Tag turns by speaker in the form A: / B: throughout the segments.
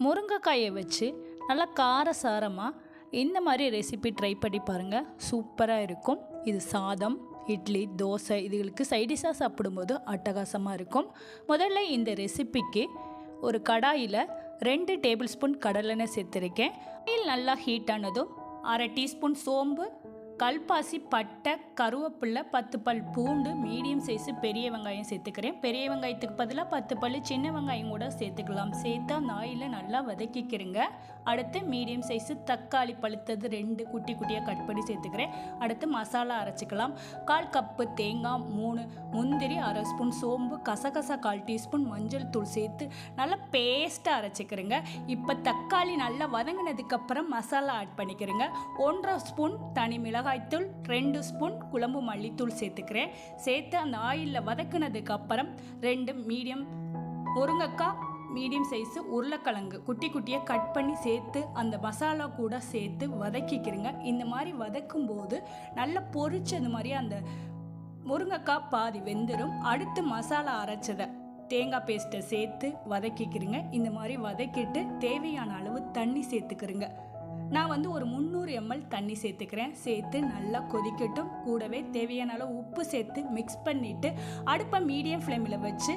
A: முருங்கைக்காயை வச்சு நல்லா காரசாரமாக இந்த மாதிரி ரெசிபி ட்ரை பண்ணி பாருங்கள். சூப்பராக இருக்கும். இது சாதம், இட்லி, தோசை இதுகளுக்கு சைடிஷாக சாப்பிடும்போது அட்டகாசமாக இருக்கும். முதல்ல இந்த ரெசிபிக்கு ஒரு கடாயில் 2 டேபிள் ஸ்பூன் கடலெண்ணெய் சேர்த்துருக்கேன். ஆயில் நல்லா ஹீட் ஆனதும் 1/2 டீஸ்பூன் சோம்பு, கல்பாசி, பட்டை, கருவேப்பிலை, 10 பல் பூண்டு, மீடியம் சைஸு பெரிய வெங்காயம் சேர்த்துக்கிறேன். பெரிய வெங்காயத்துக்கு பதிலாக 10 பல் சின்ன வெங்காயம் கூட சேர்த்துக்கலாம். சேர்த்தா அந்த ஆயிலில் நல்லா வதக்கிக்கிறேங்க. அடுத்து மீடியம் சைஸு தக்காளி பழுத்தது 2 குட்டி குட்டியாக கட் பண்ணி சேர்த்துக்கிறேன். அடுத்து மசாலா அரைச்சிக்கலாம். 1/4 கப்பு தேங்காய், 3 முந்திரி, 1/2 ஸ்பூன் சோம்பு, கசகசா 1/4 டீஸ்பூன், மஞ்சள் தூள் சேர்த்து நல்லா பேஸ்ட்டாக அரைச்சிக்கிறேங்க. இப்போ தக்காளி நல்லா வதங்கினதுக்கப்புறம் மசாலா ஆட் பண்ணிக்கிறேங்க. 1/2 ஸ்பூன் தனி மிளகாய்த்தூள், 2 ஸ்பூன் குழம்பு மல்லித்தூள் சேர்த்துக்கிறேன். சேர்த்து அந்த ஆயிலில் வதக்குனதுக்கப்புறம் 2 மீடியம் முருங்கைக்காய், மீடியம் சைஸு உருளைக்கிழங்கு குட்டி குட்டியாக கட் பண்ணி சேர்த்து அந்த மசாலா கூட சேர்த்து வதக்கிக்கிறேங்க. இந்த மாதிரி வதக்கும்போது நல்லா பொரிச்சது மாதிரி அந்த முருங்கைக்காய் பாதி வெந்துடும். அடுத்து மசாலா அரைச்சதை தேங்காய் பேஸ்ட்டை சேர்த்து வதக்கிக்கிறேங்க. இந்த மாதிரி வதக்கிட்டு தேவையான அளவு தண்ணி சேர்த்துக்கிறேங்க. நான் வந்து ஒரு 300 ml தண்ணி சேர்த்துக்கிறேன். சேர்த்து நல்லா கொதிக்கட்டும். கூடவே தேவையான அளவு உப்பு சேர்த்து மிக்ஸ் பண்ணிவிட்டு அடுப்பை மீடியம் ஃப்ளேமில் வச்சு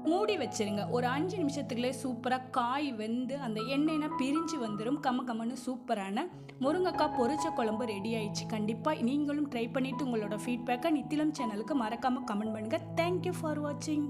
A: மூடி வச்சுருங்க. ஒரு 5 நிமிஷத்துக்குள்ளே சூப்பராக காய் வெந்து அந்த எண்ணெய்னா பிரிஞ்சு வந்துடும். கம்மன்னு சூப்பரான முருங்கைக்காய் பொரிச்ச குழம்பு ரெடி ஆயிடுச்சு. கண்டிப்பாக நீங்களும் ட்ரை பண்ணிவிட்டு உங்களோட ஃபீட்பேக்கை நித்திலம் சேனலுக்கு மறக்காமல் கமெண்ட் பண்ணுங்கள். தேங்க்யூ ஃபார் வாட்சிங்.